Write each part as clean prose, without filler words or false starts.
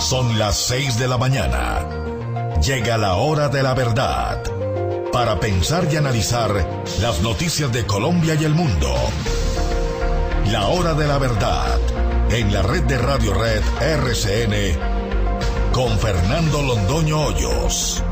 Son las 6 de la mañana. Llega la hora de la verdad. Para pensar y analizar las noticias de Colombia y el mundo. La hora de la verdad. En la red de Radio Red RCN. Con Fernando Londoño Hoyos.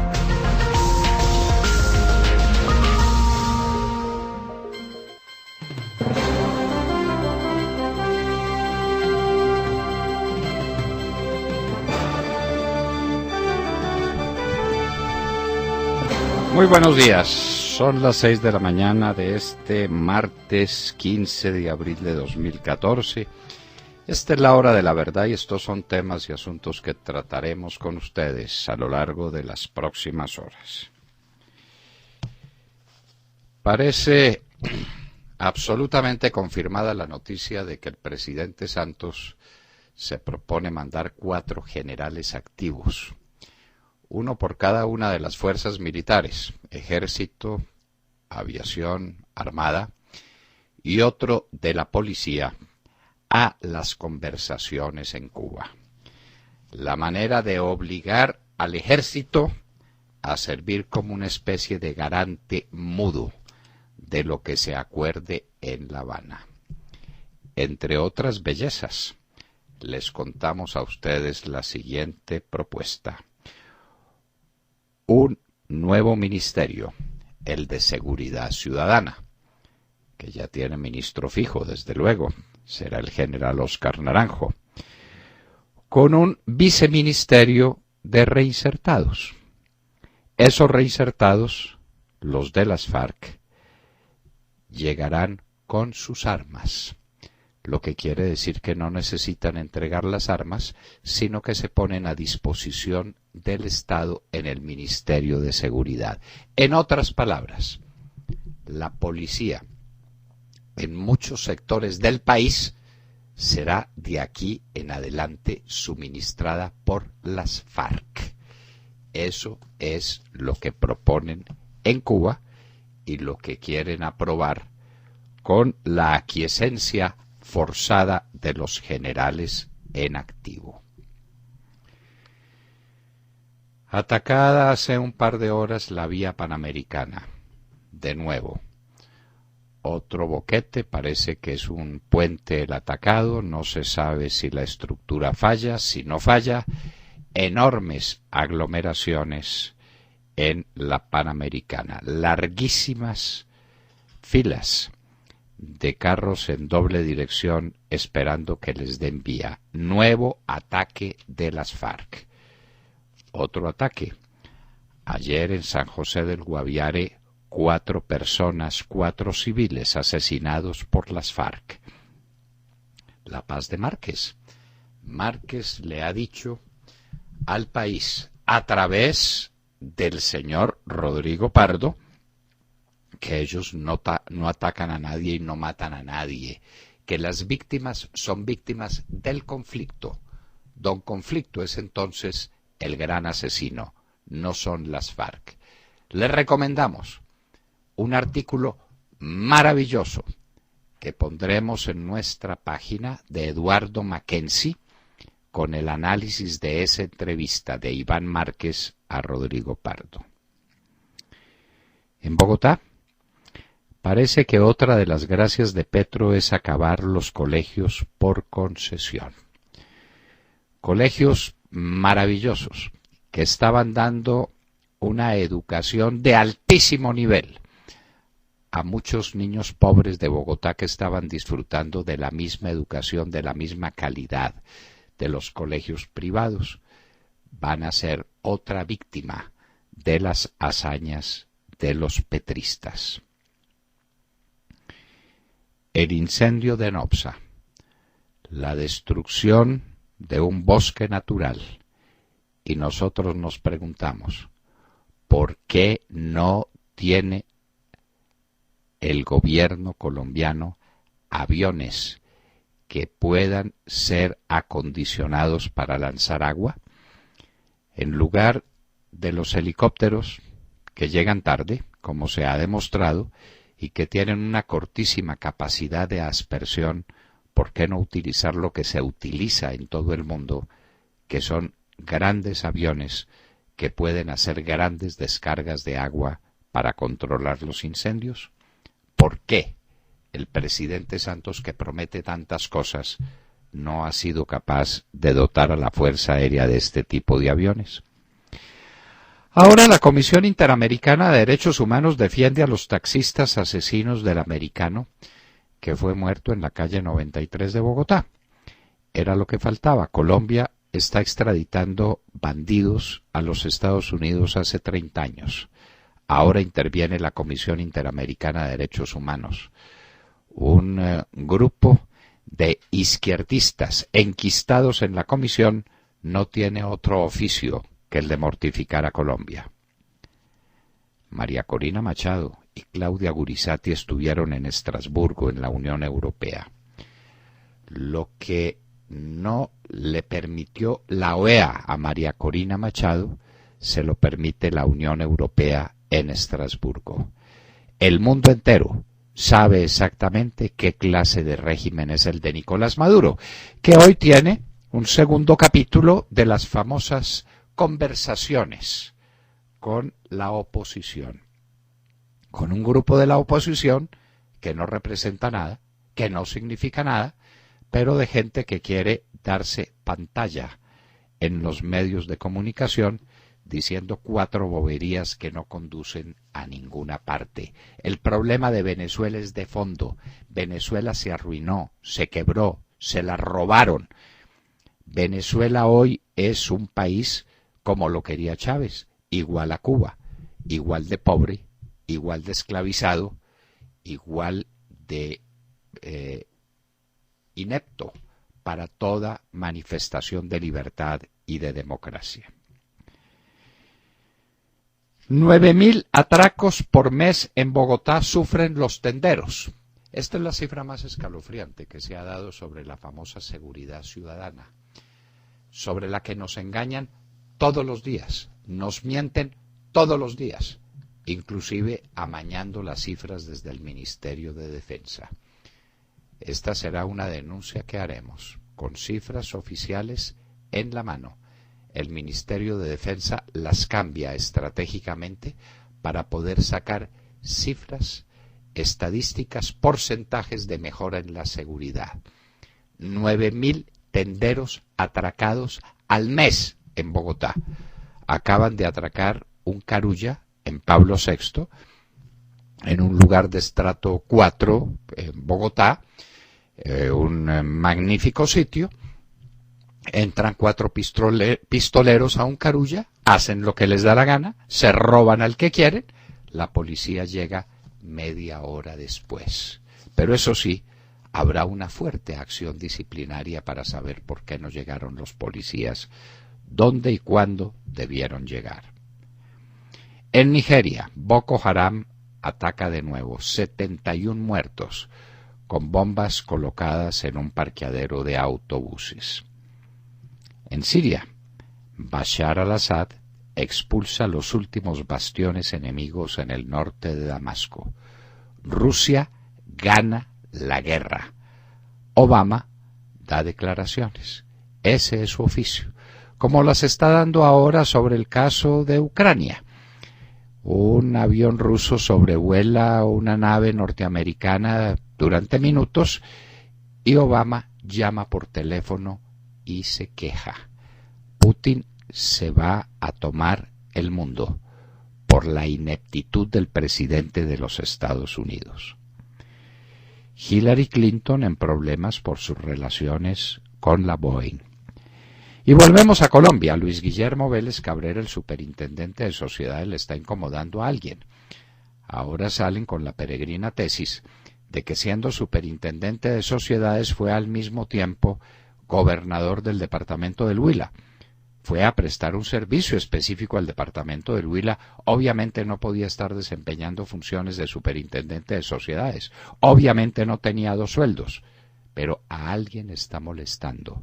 Muy buenos días, son las 6 de la mañana de este martes 15 de abril de 2014. Esta es la hora de la verdad y estos son temas y asuntos que trataremos con ustedes a lo largo de las próximas horas. Parece absolutamente confirmada la noticia de que el presidente Santos se propone mandar 4 generales activos. Uno por cada una de las fuerzas militares, ejército, aviación, armada, y otro de la policía, a las conversaciones en Cuba. La manera de obligar al ejército a servir como una especie de garante mudo de lo que se acuerde en La Habana. Entre otras bellezas, les contamos a ustedes la siguiente propuesta. Un nuevo ministerio, el de Seguridad Ciudadana, que ya tiene ministro fijo, desde luego, será el general Óscar Naranjo, con un viceministerio de reinsertados. Esos reinsertados, los de las FARC, llegarán con sus armas, lo que quiere decir que no necesitan entregar las armas, sino que se ponen a disposición del Estado en el Ministerio de Seguridad. En otras palabras, la policía en muchos sectores del país será de aquí en adelante suministrada por las FARC. Eso es lo que proponen en Cuba y lo que quieren aprobar con la aquiescencia forzada de los generales en activo. Atacada hace un par de horas la vía panamericana. De nuevo, otro boquete, parece que es un puente el atacado, no se sabe si la estructura falla, si no falla, enormes aglomeraciones en la Panamericana, larguísimas filas de carros en doble dirección esperando que les den vía. Nuevo ataque de las FARC. Otro ataque. Ayer en San José del Guaviare, 4 personas, 4 civiles asesinados por las FARC. La paz de Márquez. Márquez le ha dicho al país, a través del señor Rodrigo Pardo, que ellos no atacan a nadie y no matan a nadie, que las víctimas son víctimas del conflicto. Don Conflicto es entonces el gran asesino, no son las FARC. Les recomendamos un artículo maravilloso que pondremos en nuestra página de Eduardo Mackenzie con el análisis de esa entrevista de Iván Márquez a Rodrigo Pardo. En Bogotá, parece que otra de las gracias de Petro es acabar los colegios por concesión. Colegios maravillosos que estaban dando una educación de altísimo nivel a muchos niños pobres de Bogotá que estaban disfrutando de la misma educación, de la misma calidad de los colegios privados. Van a ser otra víctima de las hazañas de los petristas. El incendio de Nopsa, la destrucción de un bosque natural, y nosotros nos preguntamos, ¿por qué no tiene el gobierno colombiano aviones que puedan ser acondicionados para lanzar agua? En lugar de los helicópteros que llegan tarde, como se ha demostrado, y que tienen una cortísima capacidad de aspersión, ¿por qué no utilizar lo que se utiliza en todo el mundo, que son grandes aviones que pueden hacer grandes descargas de agua para controlar los incendios? ¿Por qué el presidente Santos, que promete tantas cosas, no ha sido capaz de dotar a la Fuerza Aérea de este tipo de aviones? Ahora la Comisión Interamericana de Derechos Humanos defiende a los taxistas asesinos del americano que fue muerto en la calle 93 de Bogotá. Era lo que faltaba. Colombia está extraditando bandidos a los Estados Unidos hace 30 años. Ahora interviene la Comisión Interamericana de Derechos Humanos. Un grupo de izquierdistas enquistados en la comisión no tiene otro oficio que el de mortificar a Colombia. María Corina Machado y Claudia Gurizati estuvieron en Estrasburgo, en la Unión Europea. Lo que no le permitió la OEA a María Corina Machado, se lo permite la Unión Europea en Estrasburgo. El mundo entero sabe exactamente qué clase de régimen es el de Nicolás Maduro, que hoy tiene un segundo capítulo de las famosas conversaciones con la oposición, con un grupo de la oposición que no representa nada, que no significa nada, pero de gente que quiere darse pantalla en los medios de comunicación diciendo 4 boberías que no conducen a ninguna parte. El problema de Venezuela es de fondo. Venezuela se arruinó, se quebró, se la robaron. Venezuela hoy es un país como lo quería Chávez, igual a Cuba, igual de pobre, igual de esclavizado, igual de inepto para toda manifestación de libertad y de democracia. 9.000 atracos por mes en Bogotá sufren los tenderos. Esta es la cifra más escalofriante que se ha dado sobre la famosa seguridad ciudadana, sobre la que nos engañan todos los días, nos mienten todos los días, inclusive amañando las cifras desde el Ministerio de Defensa. Esta será una denuncia que haremos, con cifras oficiales en la mano. El Ministerio de Defensa las cambia estratégicamente para poder sacar cifras, estadísticas, porcentajes de mejora en la seguridad. 9.000 tenderos atracados al mes en Bogotá. Acaban de atracar un Carulla en Pablo VI, en un lugar de estrato 4 en Bogotá, un magnífico sitio. Entran 4 pistoleros a un Carulla, hacen lo que les da la gana, se roban al que quieren, la policía llega media hora después. Pero eso sí, habrá una fuerte acción disciplinaria para saber por qué no llegaron los policías, dónde y cuándo debieron llegar. En Nigeria, Boko Haram ataca de nuevo, 71 muertos, con bombas colocadas en un parqueadero de autobuses. En Siria, Bashar al-Assad expulsa los últimos bastiones enemigos en el norte de Damasco. Rusia gana la guerra. Obama da declaraciones. Ese es su oficio, como las está dando ahora sobre el caso de Ucrania. Un avión ruso sobrevuela una nave norteamericana durante minutos y Obama llama por teléfono y se queja. Putin se va a tomar el mundo por la ineptitud del presidente de los Estados Unidos. Hillary Clinton en problemas por sus relaciones con la Boeing. Y volvemos a Colombia. Luis Guillermo Vélez Cabrera, el superintendente de sociedades, le está incomodando a alguien. Ahora salen con la peregrina tesis de que siendo superintendente de sociedades fue al mismo tiempo gobernador del departamento del Huila. Fue a prestar un servicio específico al departamento del Huila. Obviamente no podía estar desempeñando funciones de superintendente de sociedades. Obviamente no tenía 2 sueldos. Pero a alguien está molestando.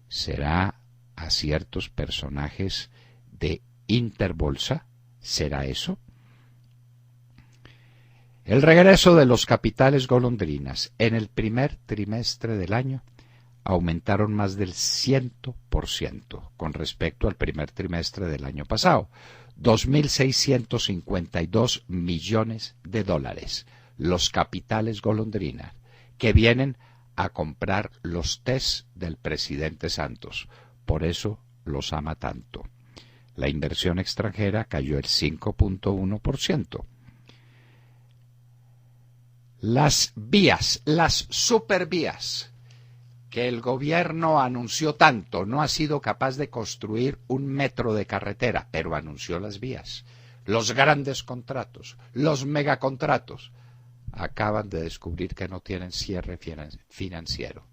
¿Será a ciertos personajes de Interbolsa? ¿Será eso? El regreso de los capitales golondrinas. En el primer trimestre del año aumentaron más del 100% con respecto al primer trimestre del año pasado. 2.652 millones de dólares, los capitales golondrina, que vienen a comprar los test del presidente Santos. Por eso los ama tanto. La inversión extranjera cayó el 5.1%. Las vías, las supervías, que el gobierno anunció tanto, no ha sido capaz de construir un metro de carretera, pero anunció las vías. Los grandes contratos, los megacontratos, acaban de descubrir que no tienen cierre financiero.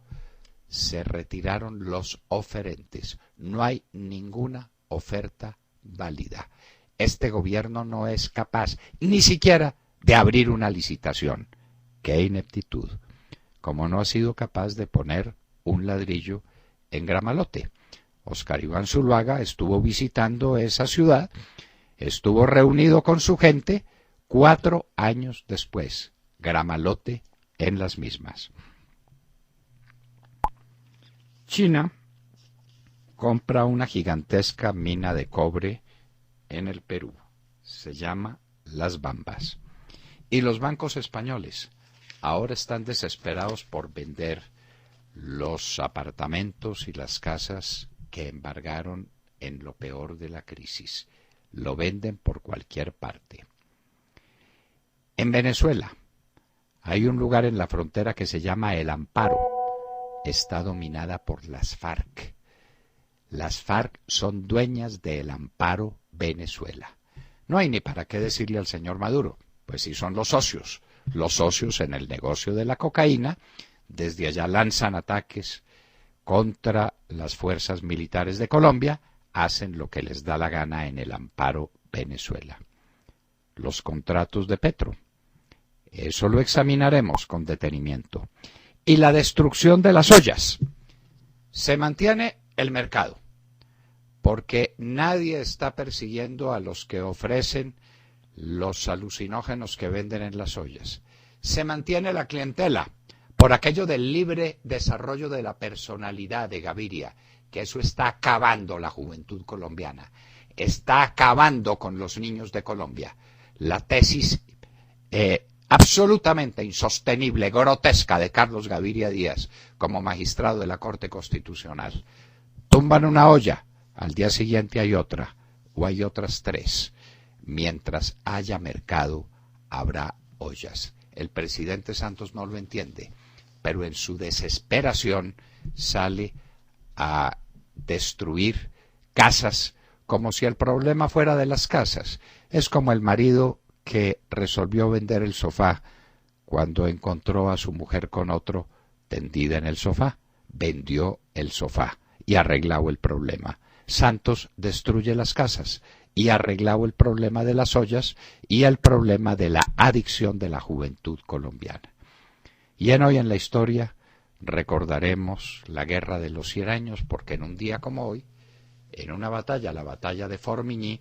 Se retiraron los oferentes. No hay ninguna oferta válida. Este gobierno no es capaz ni siquiera de abrir una licitación. ¡Qué ineptitud! Como no ha sido capaz de poner un ladrillo en Gramalote. Óscar Iván Zuluaga estuvo visitando esa ciudad, estuvo reunido con su gente 4 años después. Gramalote en las mismas. China compra una gigantesca mina de cobre en el Perú. Se llama Las Bambas. Y los bancos españoles ahora están desesperados por vender los apartamentos y las casas que embargaron en lo peor de la crisis. Lo venden por cualquier parte. En Venezuela hay un lugar en la frontera que se llama El Amparo. Está dominada por las FARC. Las FARC son dueñas de El Amparo, Venezuela. No hay ni para qué decirle al señor Maduro, pues sí son los socios en el negocio de la cocaína. Desde allá lanzan ataques contra las fuerzas militares de Colombia, hacen lo que les da la gana en El Amparo, Venezuela. Los contratos de Petro, eso lo examinaremos con detenimiento. Y la destrucción de las ollas. Se mantiene el mercado, porque nadie está persiguiendo a los que ofrecen los alucinógenos que venden en las ollas. Se mantiene la clientela, por aquello del libre desarrollo de la personalidad de Gaviria, que eso está acabando la juventud colombiana, está acabando con los niños de Colombia. La tesis absolutamente insostenible, grotesca de Carlos Gaviria Díaz como magistrado de la Corte Constitucional. Tumban una olla, al día siguiente hay otra, o hay otras 3. Mientras haya mercado, habrá ollas. El presidente Santos no lo entiende, pero en su desesperación sale a destruir casas como si el problema fuera de las casas. Es como el marido que resolvió vender el sofá cuando encontró a su mujer con otro tendida en el sofá. Vendió el sofá y arreglado el problema. Santos destruye las casas y arreglado el problema de las ollas y el problema de la adicción de la juventud colombiana. Y hoy en la historia recordaremos la Guerra de los 100 años, porque en un día como hoy, en una batalla, la batalla de Formigny,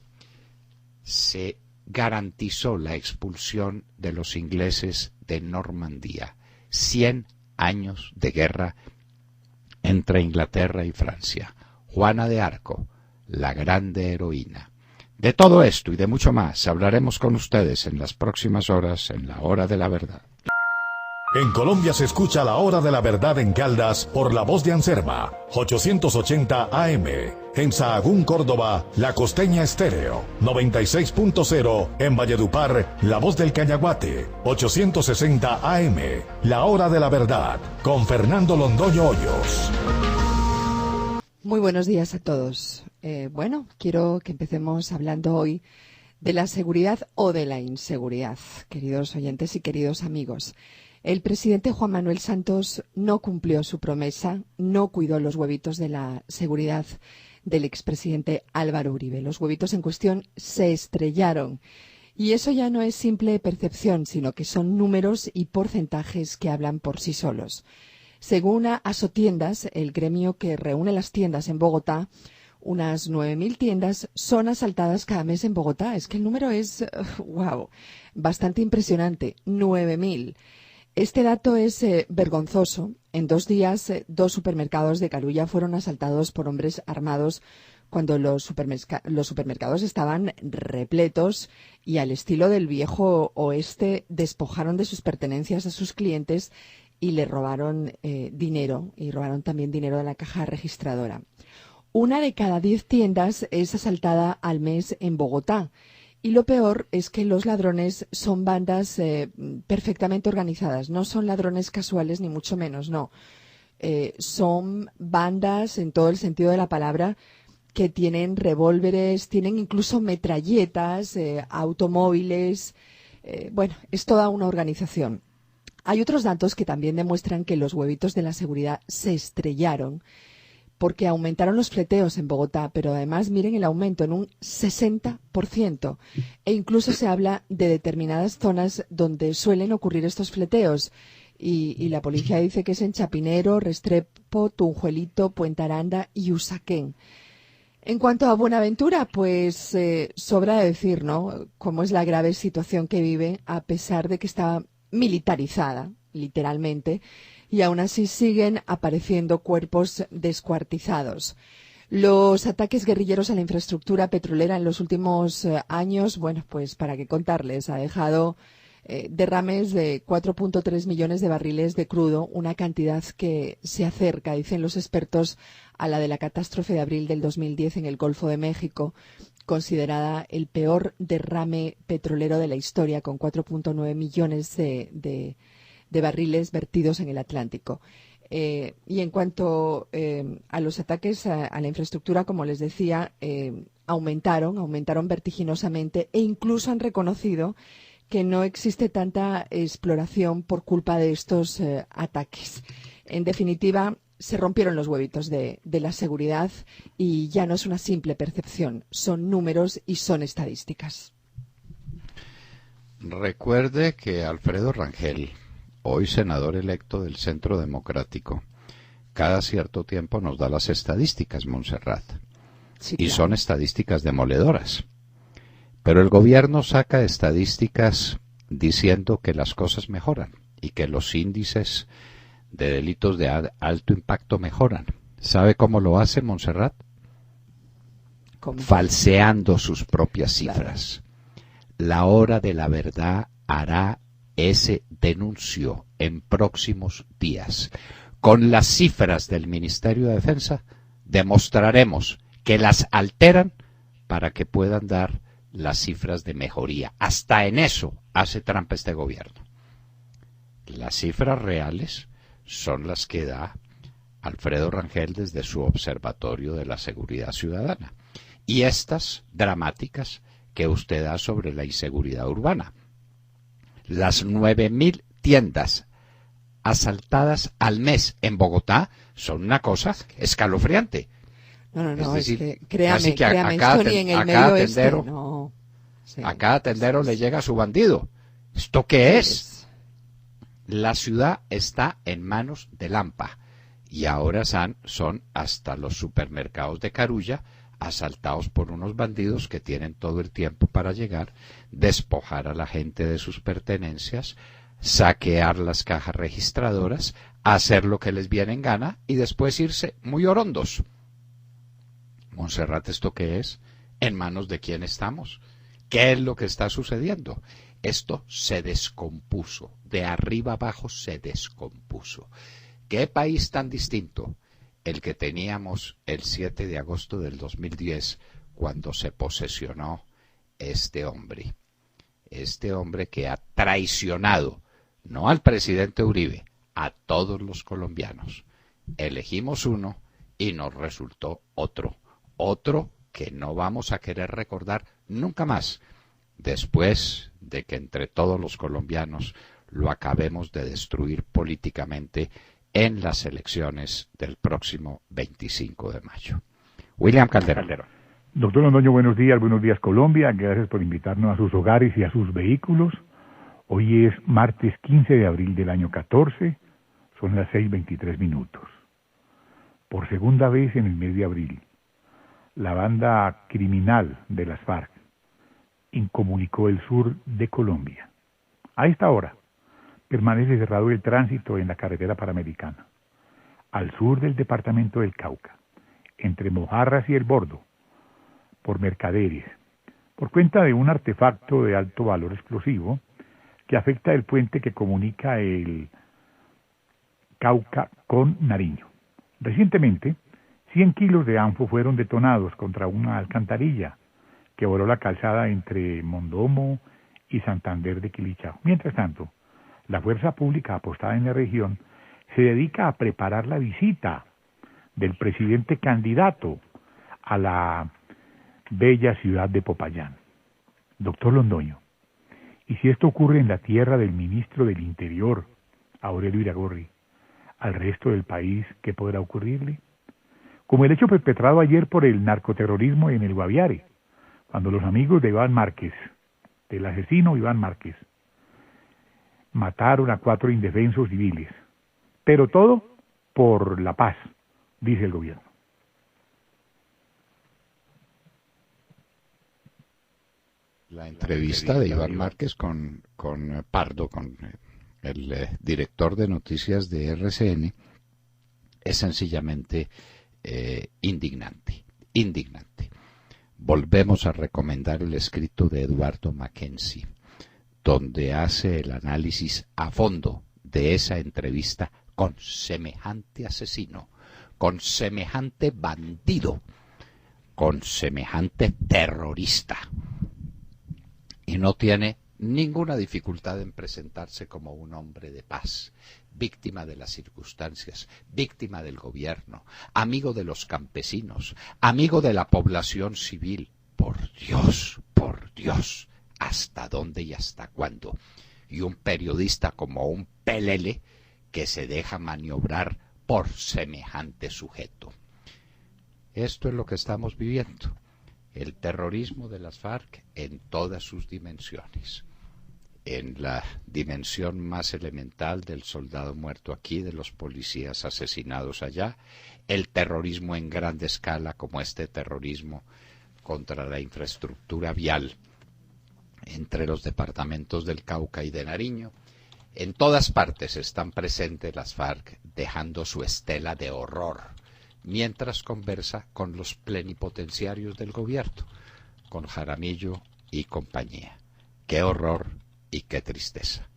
se garantizó la expulsión de los ingleses de Normandía. 100 años de guerra entre Inglaterra y Francia. Juana de Arco, la grande heroína. De todo esto y de mucho más hablaremos con ustedes en las próximas horas en La Hora de la Verdad. En Colombia se escucha La Hora de la Verdad en Caldas por La Voz de Anserma, 880 AM. En Sahagún, Córdoba, La Costeña Estéreo, 96.0. En Valledupar, La Voz del Cañaguate, 860 AM. La Hora de la Verdad, con Fernando Londoño Hoyos. Muy buenos días a todos. Quiero que empecemos hablando hoy de la seguridad o de la inseguridad, queridos oyentes y queridos amigos. El presidente Juan Manuel Santos no cumplió su promesa, no cuidó los huevitos de la seguridad del expresidente Álvaro Uribe. Los huevitos en cuestión se estrellaron. Y eso ya no es simple percepción, sino que son números y porcentajes que hablan por sí solos. Según Asotiendas, el gremio que reúne las tiendas en Bogotá, unas 9.000 tiendas son asaltadas cada mes en Bogotá. Es que el número es, bastante impresionante, 9.000. Este dato es vergonzoso. En 2 días, 2 supermercados de Carulla fueron asaltados por hombres armados cuando los supermercados estaban repletos y al estilo del viejo oeste despojaron de sus pertenencias a sus clientes y le robaron dinero y robaron también dinero de la caja registradora. 1 de cada 10 tiendas es asaltada al mes en Bogotá. Y lo peor es que los ladrones son bandas perfectamente organizadas. No son ladrones casuales, ni mucho menos, no. Son bandas, en todo el sentido de la palabra, que tienen revólveres, tienen incluso metralletas, automóviles. Bueno, es toda una organización. Hay otros datos que también demuestran que los huevitos de la seguridad se estrellaron porque aumentaron los fleteos en Bogotá, pero además miren el aumento en un 60%. E incluso se habla de determinadas zonas donde suelen ocurrir estos fleteos. Y la policía dice que es en Chapinero, Restrepo, Tunjuelito, Puente Aranda y Usaquén. En cuanto a Buenaventura, pues sobra decir, ¿no?, cómo es la grave situación que vive, a pesar de que está militarizada, literalmente, y aún así siguen apareciendo cuerpos descuartizados. Los ataques guerrilleros a la infraestructura petrolera en los últimos años, bueno, pues para qué contarles, ha dejado derrames de 4.3 millones de barriles de crudo, una cantidad que se acerca, dicen los expertos, a la de la catástrofe de abril del 2010 en el Golfo de México, considerada el peor derrame petrolero de la historia, con 4.9 millones de barriles vertidos en el Atlántico. Y en cuanto a los ataques a la infraestructura, como les decía, aumentaron vertiginosamente e incluso han reconocido que no existe tanta exploración por culpa de estos ataques. En definitiva, se rompieron los huevitos de la seguridad y ya no es una simple percepción, son números y son estadísticas. Recuerde que Alfredo Rangel, hoy senador electo del Centro Democrático, cada cierto tiempo nos da las estadísticas, Montserrat. Sí, y claro, son estadísticas demoledoras. Pero el gobierno saca estadísticas diciendo que las cosas mejoran y que los índices de delitos de alto impacto mejoran. ¿Sabe cómo lo hace, Montserrat? ¿Cómo? Falseando sus propias cifras. Claro. La hora de la verdad hará ese denuncio en próximos días. Con las cifras del Ministerio de Defensa demostraremos que las alteran para que puedan dar las cifras de mejoría. Hasta en eso hace trampa este gobierno. Las cifras reales son las que da Alfredo Rangel desde su Observatorio de la Seguridad Ciudadana. Y estas dramáticas que usted da sobre la inseguridad urbana. Las 9.000 tiendas asaltadas al mes en Bogotá son una cosa escalofriante. No, es decir, es que créame, esto ni en el medio oeste, no. Sí, a cada tendero le llega su bandido. ¿Esto qué es? La ciudad está en manos de Lampa y ahora son hasta los supermercados de Carulla asaltados por unos bandidos que tienen todo el tiempo para llegar, despojar a la gente de sus pertenencias, saquear las cajas registradoras, hacer lo que les viene en gana y después irse muy orondos. Montserrat, ¿esto qué es? ¿En manos de quién estamos? ¿Qué es lo que está sucediendo? Esto se descompuso, de arriba abajo se descompuso. ¿Qué país tan distinto el que teníamos el 7 de agosto del 2010 cuando se posesionó este hombre que ha traicionado no al presidente Uribe, a todos los colombianos? Elegimos uno y nos resultó otro que no vamos a querer recordar nunca más, después de que entre todos los colombianos lo acabemos de destruir políticamente en las elecciones del próximo 25 de mayo. William Calderón. Doctor Londoño, buenos días Colombia, gracias por invitarnos a sus hogares y a sus vehículos. Hoy es martes 15 de abril del año 14, son las 6:23. Por segunda vez en el mes de abril, la banda criminal de las FARC incomunicó el sur de Colombia. A esta hora, permanece cerrado el tránsito en la carretera panamericana. Al sur del departamento del Cauca, entre Mojarras y El Bordo, por mercaderes, por cuenta de un artefacto de alto valor explosivo que afecta el puente que comunica el Cauca con Nariño. Recientemente, 100 kilos de anfo fueron detonados contra una alcantarilla que voló la calzada entre Mondomo y Santander de Quilichao. Mientras tanto, la fuerza pública apostada en la región se dedica a preparar la visita del presidente candidato a la bella ciudad de Popayán. Doctor Londoño, ¿y si esto ocurre en la tierra del ministro del Interior, Aurelio Iragorri, al resto del país, qué podrá ocurrirle? Como el hecho perpetrado ayer por el narcoterrorismo en el Guaviare, cuando los amigos de Iván Márquez, del asesino Iván Márquez, mataron a 4 indefensos civiles, pero todo por la paz, dice el gobierno. La entrevista de Iván Márquez con Pardo, con el director de noticias de RCN, es sencillamente indignante. Volvemos a recomendar el escrito de Eduardo Mackenzie, donde hace el análisis a fondo de esa entrevista con semejante asesino, con semejante bandido, con semejante terrorista. Y no tiene ninguna dificultad en presentarse como un hombre de paz, víctima de las circunstancias, víctima del gobierno, amigo de los campesinos, amigo de la población civil. Por Dios, ¿hasta dónde y hasta cuándo? Y un periodista como un pelele que se deja maniobrar por semejante sujeto. Esto es lo que estamos viviendo. El terrorismo de las FARC en todas sus dimensiones. En la dimensión más elemental del soldado muerto aquí, de los policías asesinados allá, el terrorismo en grande escala como este terrorismo contra la infraestructura vial entre los departamentos del Cauca y de Nariño. En todas partes están presentes las FARC dejando su estela de horror, mientras conversa con los plenipotenciarios del gobierno, con Jaramillo y compañía. ¡Qué horror y qué tristeza!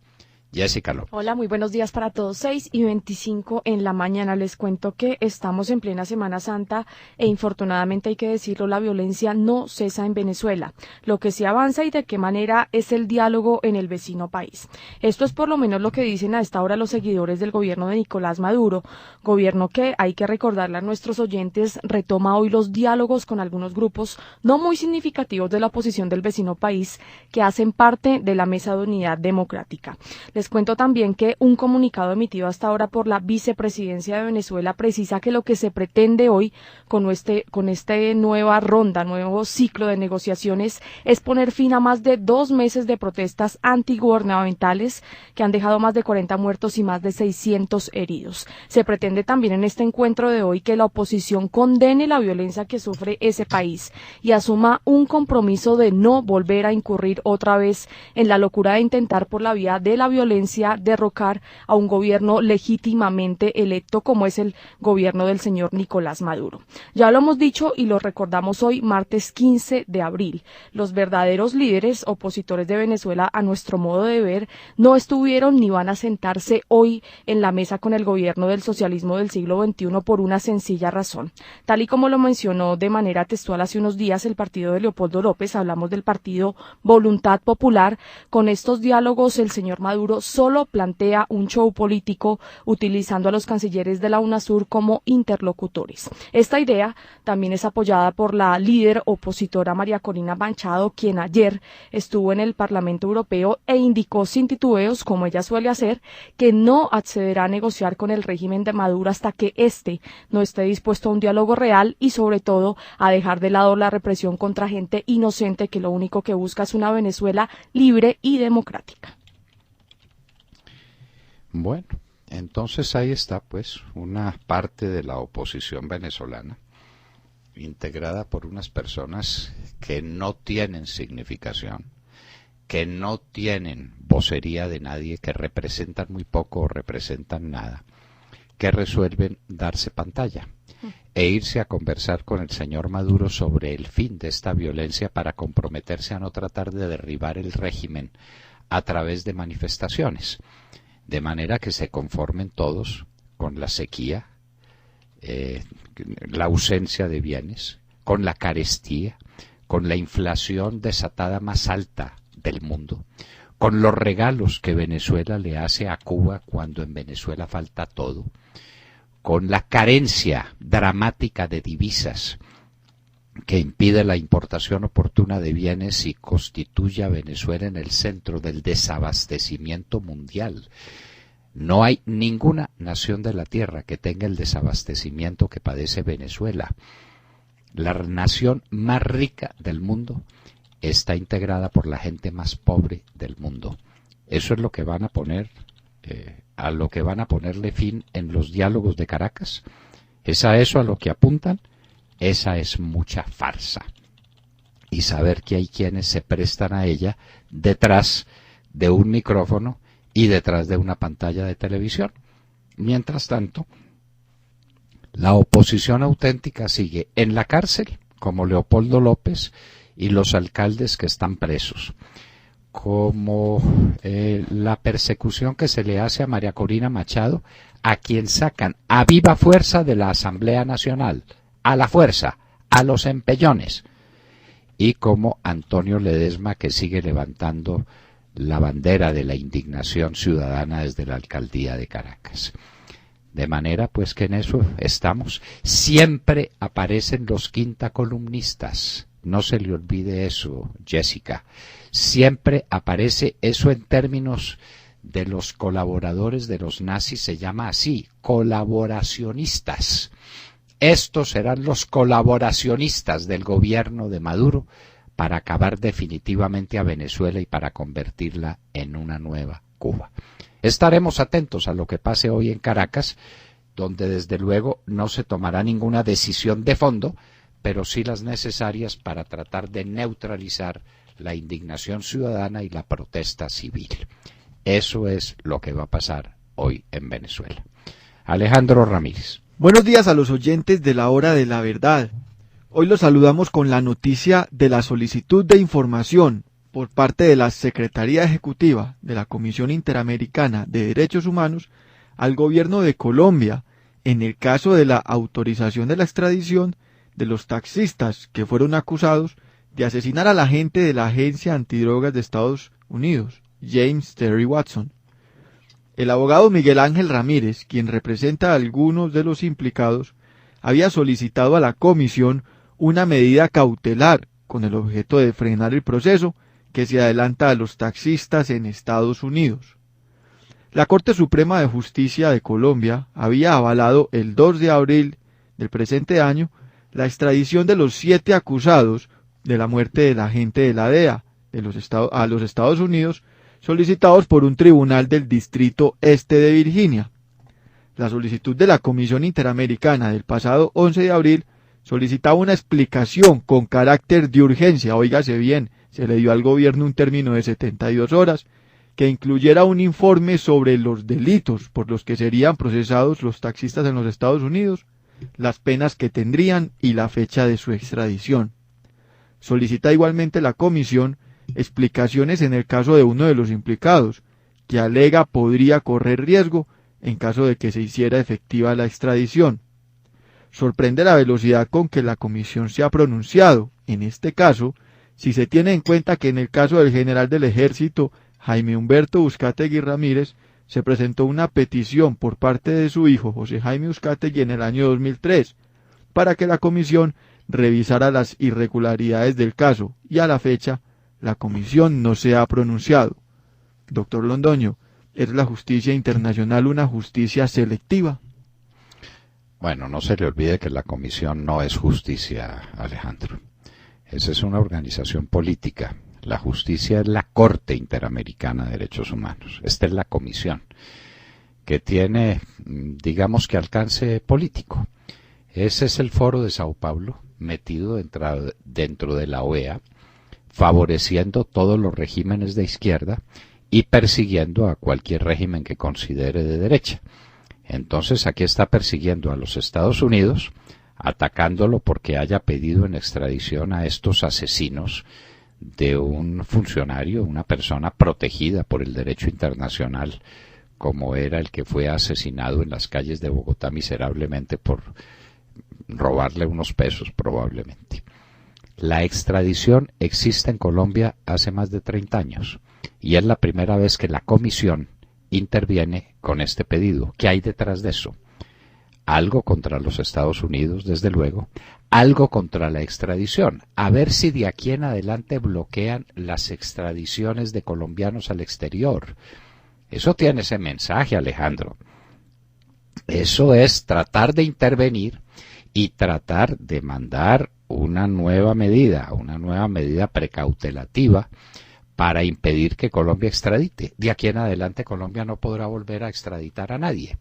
Jessica López. Hola, muy buenos días para todos. 6:25 en la mañana. Les cuento que estamos en plena Semana Santa e infortunadamente hay que decirlo, la violencia no cesa en Venezuela. Lo que sí avanza y de qué manera es el diálogo en el vecino país. Esto es por lo menos lo que dicen a esta hora los seguidores del gobierno de Nicolás Maduro. Gobierno que, hay que recordarle a nuestros oyentes, retoma hoy los diálogos con algunos grupos no muy significativos de la oposición del vecino país que hacen parte de la Mesa de Unidad Democrática. Les cuento también que un comunicado emitido hasta ahora por la vicepresidencia de Venezuela precisa que lo que se pretende hoy con este nueva ronda, nuevo ciclo de negociaciones, es poner fin a más de 2 meses de protestas antigubernamentales que han dejado más de 40 muertos y más de 600 heridos. Se pretende también en este encuentro de hoy que la oposición condene la violencia que sufre ese país y asuma un compromiso de no volver a incurrir otra vez en la locura de intentar por la vía de la violencia derrocar a un gobierno legítimamente electo como es el gobierno del señor Nicolás Maduro. Ya lo hemos dicho y lo recordamos hoy, martes 15 de abril. Los verdaderos líderes opositores de Venezuela, a nuestro modo de ver, no estuvieron ni van a sentarse hoy en la mesa con el gobierno del socialismo del siglo XXI por una sencilla razón. Tal y como lo mencionó de manera textual hace unos días el partido de Leopoldo López, hablamos del partido Voluntad Popular. Con estos diálogos el señor Maduro solo plantea un show político utilizando a los cancilleres de la UNASUR como interlocutores. Esta idea también es apoyada por la líder opositora María Corina Machado, quien ayer estuvo en el Parlamento Europeo e indicó sin titubeos, como ella suele hacer, que no accederá a negociar con el régimen de Maduro hasta que éste no esté dispuesto a un diálogo real y sobre todo a dejar de lado la represión contra gente inocente que lo único que busca es una Venezuela libre y democrática. Bueno, entonces ahí está pues una parte de la oposición venezolana integrada por unas personas que no tienen significación, que no tienen vocería de nadie, que representan muy poco o representan nada, que resuelven darse pantalla e irse a conversar con el señor Maduro sobre el fin de esta violencia para comprometerse a no tratar de derribar el régimen a través de manifestaciones, de manera que se conformen todos con la sequía, la ausencia de bienes, con la carestía, con la inflación desatada más alta del mundo, con los regalos que Venezuela le hace a Cuba cuando en Venezuela falta todo, con la carencia dramática de divisas que impide la importación oportuna de bienes y constituye a Venezuela en el centro del desabastecimiento mundial. No hay ninguna nación de la tierra que tenga el desabastecimiento que padece Venezuela. La nación más rica del mundo está integrada por la gente más pobre del mundo. Eso es lo que van a poner, a lo que van a ponerle fin en los diálogos de Caracas. ¿Es a eso a lo que apuntan? Esa es mucha farsa. Y saber que hay quienes se prestan a ella detrás de un micrófono y detrás de una pantalla de televisión. Mientras tanto, la oposición auténtica sigue en la cárcel, como Leopoldo López y los alcaldes que están presos, como la persecución que se le hace a María Corina Machado, a quien sacan a viva fuerza de la Asamblea Nacional, a la fuerza, a los empellones, y como Antonio Ledesma, que sigue levantando la bandera de la indignación ciudadana desde la alcaldía de Caracas. De manera pues que en eso estamos. Siempre aparecen los quinta columnistas. No se le olvide eso, Jessica. Siempre aparece eso en términos de los colaboradores de los nazis, se llama así, colaboracionistas. Estos serán los colaboracionistas del gobierno de Maduro para acabar definitivamente a Venezuela y para convertirla en una nueva Cuba. Estaremos atentos a lo que pase hoy en Caracas, donde desde luego no se tomará ninguna decisión de fondo, pero sí las necesarias para tratar de neutralizar la indignación ciudadana y la protesta civil. Eso es lo que va a pasar hoy en Venezuela. Alejandro Ramírez. Buenos días a los oyentes de la Hora de la Verdad. Hoy los saludamos con la noticia de la solicitud de información por parte de la Secretaría Ejecutiva de la Comisión Interamericana de Derechos Humanos al Gobierno de Colombia en el caso de la autorización de la extradición de los taxistas que fueron acusados de asesinar al agente de la Agencia Antidrogas de Estados Unidos, James Terry Watson. El abogado Miguel Ángel Ramírez, quien representa a algunos de los implicados, había solicitado a la comisión una medida cautelar con el objeto de frenar el proceso que se adelanta a los taxistas en Estados Unidos. La Corte Suprema de Justicia de Colombia había avalado el 2 de abril del presente año la extradición de los 7 acusados de la muerte del agente de la DEA a los Estados Unidos, solicitados por un tribunal del Distrito Este de Virginia. La solicitud de la Comisión Interamericana del pasado 11 de abril solicitaba una explicación con carácter de urgencia, óigase bien, se le dio al gobierno un término de 72 horas, que incluyera un informe sobre los delitos por los que serían procesados los taxistas en los Estados Unidos, las penas que tendrían y la fecha de su extradición. Solicita igualmente la comisión explicaciones en el caso de uno de los implicados, que alega podría correr riesgo en caso de que se hiciera efectiva la extradición. Sorprende la velocidad con que la comisión se ha pronunciado, en este caso, si se tiene en cuenta que en el caso del general del Ejército, Jaime Humberto Uzcategui Ramírez, se presentó una petición por parte de su hijo, José Jaime Uzcategui, en el año 2003, para que la comisión revisara las irregularidades del caso, y a la fecha, la comisión no se ha pronunciado. Doctor Londoño, ¿es la justicia internacional una justicia selectiva? Bueno, no se le olvide que la comisión no es justicia, Alejandro. Esa es una organización política. La justicia es la Corte Interamericana de Derechos Humanos. Esta es la comisión, que tiene, digamos que alcance político. Ese es el foro de Sao Paulo, metido dentro de la OEA, favoreciendo todos los regímenes de izquierda y persiguiendo a cualquier régimen que considere de derecha. Entonces aquí está persiguiendo a los Estados Unidos, atacándolo porque haya pedido en extradición a estos asesinos de un funcionario, una persona protegida por el derecho internacional, como era el que fue asesinado en las calles de Bogotá miserablemente por robarle unos pesos probablemente. La extradición existe en Colombia hace más de 30 años y es la primera vez que la Comisión interviene con este pedido. ¿Qué hay detrás de eso? Algo contra los Estados Unidos, desde luego, algo contra la extradición. A ver si de aquí en adelante bloquean las extradiciones de colombianos al exterior. Eso tiene ese mensaje, Alejandro. Eso es tratar de intervenir y tratar de mandar una nueva medida precautelativa para impedir que Colombia extradite. De aquí en adelante Colombia no podrá volver a extraditar a nadie.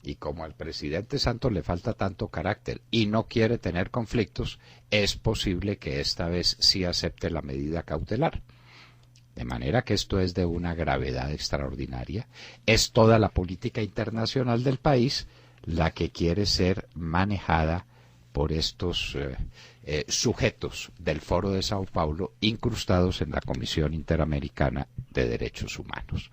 Y como al presidente Santos le falta tanto carácter y no quiere tener conflictos, es posible que esta vez sí acepte la medida cautelar. De manera que esto es de una gravedad extraordinaria. Es toda la política internacional del país la que quiere ser manejada por estos sujetos del Foro de Sao Paulo incrustados en la Comisión Interamericana de Derechos Humanos.